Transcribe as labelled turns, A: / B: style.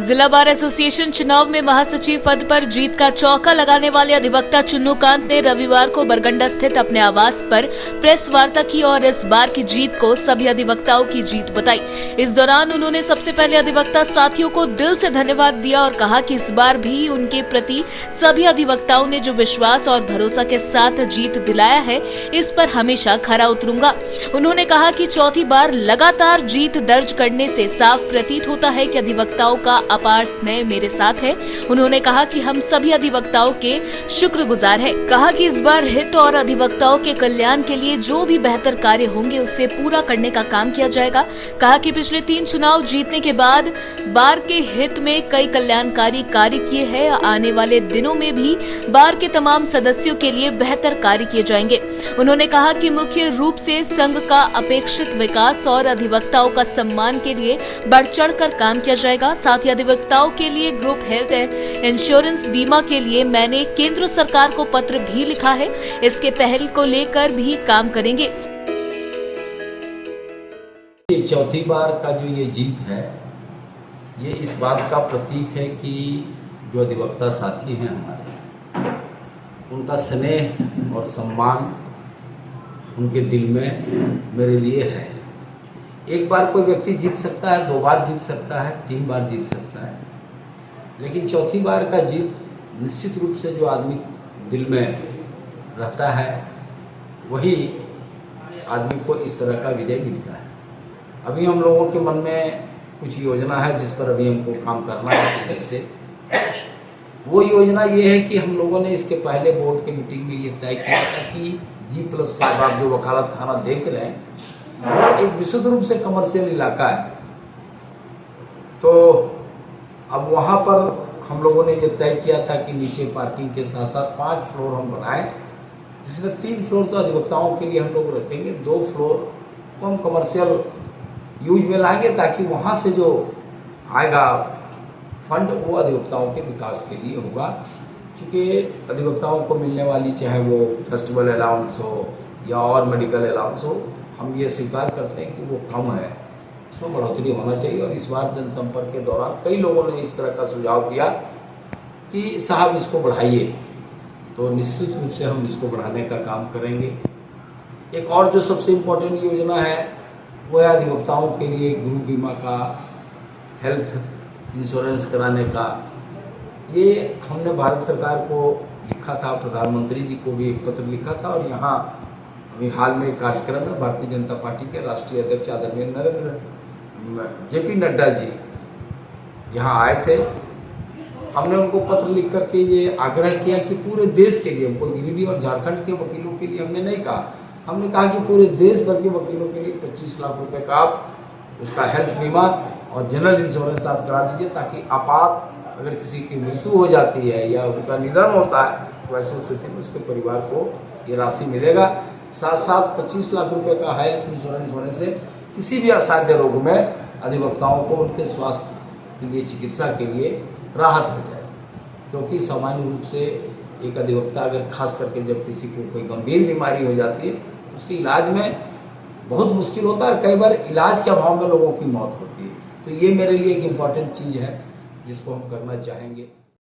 A: जिला bar association चुनाव में महासचिव पद पर जीत का चौका लगाने वाले अधिवक्ता चुन्नूकांत ने रविवार को बरगंडा स्थित अपने आवास पर प्रेस वार्ता की और इस बार की जीत को सभी अधिवक्ताओं की जीत बताई। इस दौरान उन्होंने सबसे पहले अधिवक्ता साथियों को दिल से धन्यवाद दिया और कहा कि इस बार भी उनके प्रति सभी अधिवक्ताओं ने जो विश्वास और भरोसा के साथ जीत दिलाया है, इस पर हमेशा खरा उतरूंगा। उन्होंने कहा कि चौथी बार लगातार जीत दर्ज करने से साफ प्रतीत होता है कि अधिवक्ताओं का अपार स्नेह मेरे साथ है। उन्होंने कहा कि हम सभी अधिवक्ताओं के शुक्रगुजार हैं। कहा कि इस बार हित और अधिवक्ताओं के कल्याण के लिए जो भी बेहतर कार्य होंगे उसे पूरा करने का काम किया जाएगा। कहा कि पिछले 3 चुनाव जीतने के बाद बार के हित में कई कल्याणकारी कार्य किए हैं। आने वाले दिनों में भी बार के तमाम सदस्यों के लिए बेहतर कार्य किए जाएंगे। उन्होंने कहा कि मुख्य रूप से संघ का अपेक्षित विकास और अधिवक्ताओं का सम्मान के लिए बढ़ चढ़ कर काम किया जाएगा। साथ ही अधिवक्ताओं के लिए ग्रुप हेल्थ इंश्योरेंस बीमा के लिए मैंने केंद्र सरकार को पत्र भी लिखा है। इसके पहल को लेकर भी काम करेंगे।
B: ये चौथी बार का जो ये जीत है, ये इस बात का प्रतीक है कि जो अधिवक्ता साथी हैं हमारे, उनका स्नेह और सम्मान उनके दिल में मेरे लिए है। एक बार कोई व्यक्ति जीत सकता है, 2 बार जीत सकता है, 3 बार जीत सकता है, लेकिन चौथी बार का जीत निश्चित रूप से जो आदमी दिल में रहता है, वही आदमी को इस तरह का विजय मिलता है। अभी हम लोगों के मन में कुछ योजना है जिस पर अभी हमको काम करना है। जैसे वो योजना ये है कि हम लोगों ने इसके पहले बोर्ड की मीटिंग में ये तय किया था कि G+5 आप जो वकालत खाना देख रहे हैं, एक विशुद्ध रूप से कमर्शियल इलाका है। तो अब वहाँ पर हम लोगों ने ये तय किया था कि नीचे पार्किंग के साथ साथ 5 फ्लोर हम बनाएं, जिसमें 3 फ्लोर तो अधिवक्ताओं के लिए हम लोग रखेंगे, 2 फ्लोर को हम कमर्शियल यूज में लाएंगे, ताकि वहाँ से जो आएगा फंड वो अधिवक्ताओं के विकास के लिए होगा। क्योंकि अधिवक्ताओं को मिलने वाली चाहे वो फेस्टिवल अलाउंस हो या और मेडिकल अलाउंस हो, हम ये स्वीकार करते हैं कि वो कम है, उसमें बढ़ोतरी होना चाहिए। और इस बार जनसंपर्क के दौरान कई लोगों ने इस तरह का सुझाव दिया कि साहब इसको बढ़ाइए, तो निश्चित रूप से हम इसको बढ़ाने का काम करेंगे। एक और जो सबसे इम्पोर्टेंट योजना है वो है अधिवक्ताओं के लिए ग्रुप बीमा का, हेल्थ इंश्योरेंस कराने का। ये हमने भारत सरकार को लिखा था, प्रधानमंत्री जी को भी एक पत्र लिखा था, और यहाँ अभी हाल में एक कार्यक्रम में भारतीय जनता पार्टी के राष्ट्रीय अध्यक्ष आदरणीय JP नड्डा जी यहाँ आए थे। हमने उनको पत्र लिख करके ये आग्रह किया कि पूरे देश के लिए, हमको गिरिडीह और झारखंड के वकीलों के लिए हमने नहीं कहा, हमने कहा कि पूरे देश भर के वकीलों के लिए 25 लाख रुपए का आप उसका हेल्थ बीमा और जनरल इंश्योरेंस आप करा दीजिए, ताकि आपात अगर किसी की मृत्यु हो जाती है या उनका निधन होता है तो ऐसी स्थिति में उसके परिवार को ये राशि मिलेगा। साथ साथ 25 लाख रुपए का हेल्थ इंश्योरेंस होने से किसी भी असाध्य रोग में अधिवक्ताओं को उनके स्वास्थ्य के लिए, चिकित्सा के लिए राहत हो जाएगी। क्योंकि सामान्य रूप से एक अधिवक्ता अगर खास करके जब किसी को कोई गंभीर बीमारी हो जाती है तो उसके इलाज में बहुत मुश्किल होता है, और कई बार इलाज के अभाव में लोगों की मौत होती है। तो ये मेरे लिए एक इम्पॉर्टेंट चीज़ है जिसको हम करना चाहेंगे।